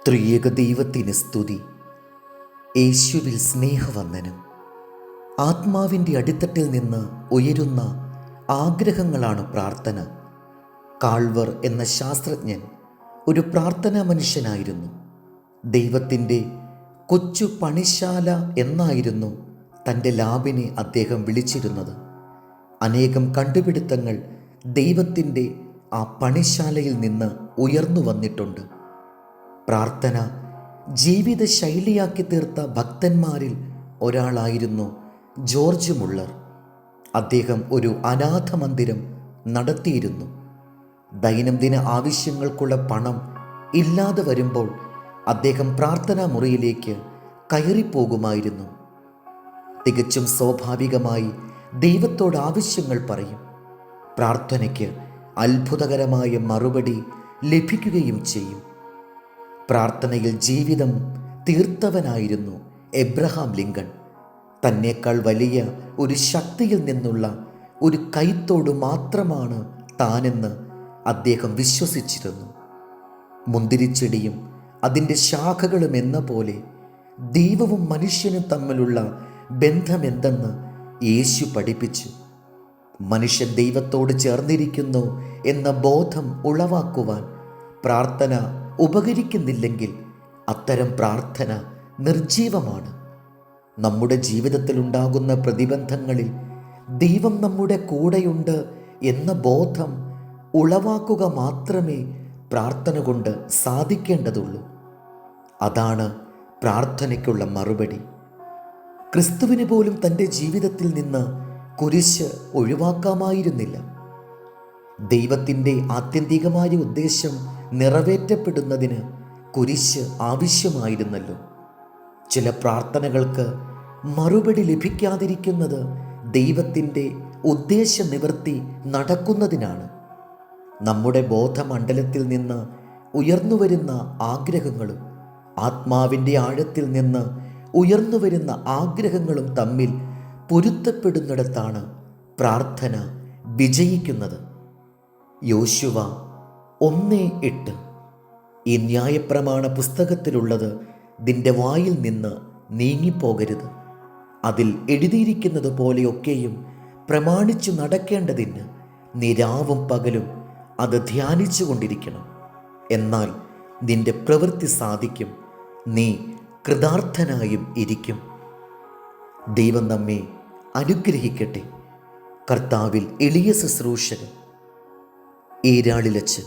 ത്രിയേക ദൈവത്തിന് സ്തുതി. യേശുവിൽ സ്നേഹവന്ദനം. ആത്മാവിൻ്റെ അടിത്തട്ടിൽ നിന്ന് ഉയരുന്ന ആഗ്രഹങ്ങളാണ് പ്രാർത്ഥന. കാൾവർ എന്ന ശാസ്ത്രജ്ഞൻ ഒരു പ്രാർത്ഥനാ മനുഷ്യനായിരുന്നു. ദൈവത്തിൻ്റെ കൊച്ചു പണിശാല എന്നായിരുന്നു തൻ്റെ ലാബിനെ അദ്ദേഹം വിളിച്ചിരുന്നത്. അനേകം കണ്ടുപിടുത്തങ്ങൾ ദൈവത്തിൻ്റെ ആ പണിശാലയിൽ നിന്ന് ഉയർന്നു വന്നിട്ടുണ്ട്. പ്രാർത്ഥന ജീവിത ശൈലിയാക്കി തീർത്ത ഭക്തന്മാരിൽ ഒരാളായിരുന്നു ജോർജ് മുള്ളർ. അദ്ദേഹം ഒരു അനാഥ മന്ദിരം നടത്തിയിരുന്നു. ദൈനംദിന ആവശ്യങ്ങൾക്കുള്ള പണം ഇല്ലാതെ വരുമ്പോൾ അദ്ദേഹം പ്രാർത്ഥനാ മുറിയിലേക്ക് കയറിപ്പോകുമായിരുന്നു. തികച്ചും സ്വാഭാവികമായി ദൈവത്തോട് ആവശ്യങ്ങൾ പറയും. പ്രാർത്ഥനയ്ക്ക് അത്ഭുതകരമായ മറുപടി ലഭിക്കുകയും ചെയ്യും. പ്രാർത്ഥനയിൽ ജീവിതം തീർത്തവനായിരുന്നു എബ്രഹാം ലിങ്കൺ. തന്നേക്കാൾ വലിയ ഒരു ശക്തിയിൽ നിന്നുള്ള ഒരു കൈത്തോട് മാത്രമാണ് താനെന്ന് അദ്ദേഹം വിശ്വസിച്ചിരുന്നു. മുന്തിരിച്ചെടിയും അതിൻ്റെ ശാഖകളും എന്ന പോലെ ദൈവവും മനുഷ്യനും തമ്മിലുള്ള ബന്ധമെന്തെന്ന് യേശു പഠിപ്പിച്ചു. മനുഷ്യൻ ദൈവത്തോട് ചേർന്നിരിക്കുന്നു എന്ന ബോധം ഉളവാക്കുവാൻ പ്രാർത്ഥന ഉപകരിക്കുന്നില്ലെങ്കിൽ അത്തരം പ്രാർത്ഥന നിർജീവമാണ്. നമ്മുടെ ജീവിതത്തിലുണ്ടാകുന്ന പ്രതിബന്ധങ്ങളിൽ ദൈവം നമ്മുടെ കൂടെയുണ്ട് എന്ന ബോധം ഉളവാക്കുക മാത്രമേ പ്രാർത്ഥന കൊണ്ട് സാധിക്കേണ്ടതുള്ളൂ. അതാണ് പ്രാർത്ഥനയ്ക്കുള്ള മറുപടി. ക്രിസ്തുവിന് പോലും തൻ്റെ ജീവിതത്തിൽ നിന്ന് കുരിശ് ഒഴിവാക്കാമായിരുന്നില്ല. ദൈവത്തിൻ്റെ ആത്യന്തികമായ ഉദ്ദേശം നിറവേറ്റപ്പെടുന്നതിന് കുരിശ് ആവശ്യമായിരുന്നല്ലോ. ചില പ്രാർത്ഥനകൾക്ക് മറുപടി ലഭിക്കാതിരിക്കുന്നത് ദൈവത്തിൻ്റെ ഉദ്ദേശ നിവൃത്തി നടക്കുന്നതിനാണ്. നമ്മുടെ ബോധമണ്ഡലത്തിൽ നിന്ന് ഉയർന്നു വരുന്ന ആഗ്രഹങ്ങളും ആത്മാവിൻ്റെ ആഴത്തിൽ നിന്ന് ഉയർന്നു വരുന്ന ആഗ്രഹങ്ങളും തമ്മിൽ പൊരുത്തപ്പെടുന്നിടത്താണ് പ്രാർത്ഥന വിജയിക്കുന്നത്. യോശുവ 1:8. ഈ ന്യായപ്രമാണ പുസ്തകത്തിലുള്ളത് നിന്റെ വായിൽ നിന്ന് നീങ്ങിപ്പോകരുത്. അതിൽ എഴുതിയിരിക്കുന്നത് പോലെയൊക്കെയും പ്രമാണിച്ചു നടക്കേണ്ടതിന് നീ രാവും പകലും അത് ധ്യാനിച്ചു കൊണ്ടിരിക്കണം. എന്നാൽ നിന്റെ പ്രവൃത്തി സാധിക്കും, നീ കൃതാർത്ഥനായും ഇരിക്കും. ദൈവം നമ്മെ അനുഗ്രഹിക്കട്ടെ. കർത്താവിൽ എളിയ ശുശ്രൂഷകൻ, ഏരാളിലച്ചൻ.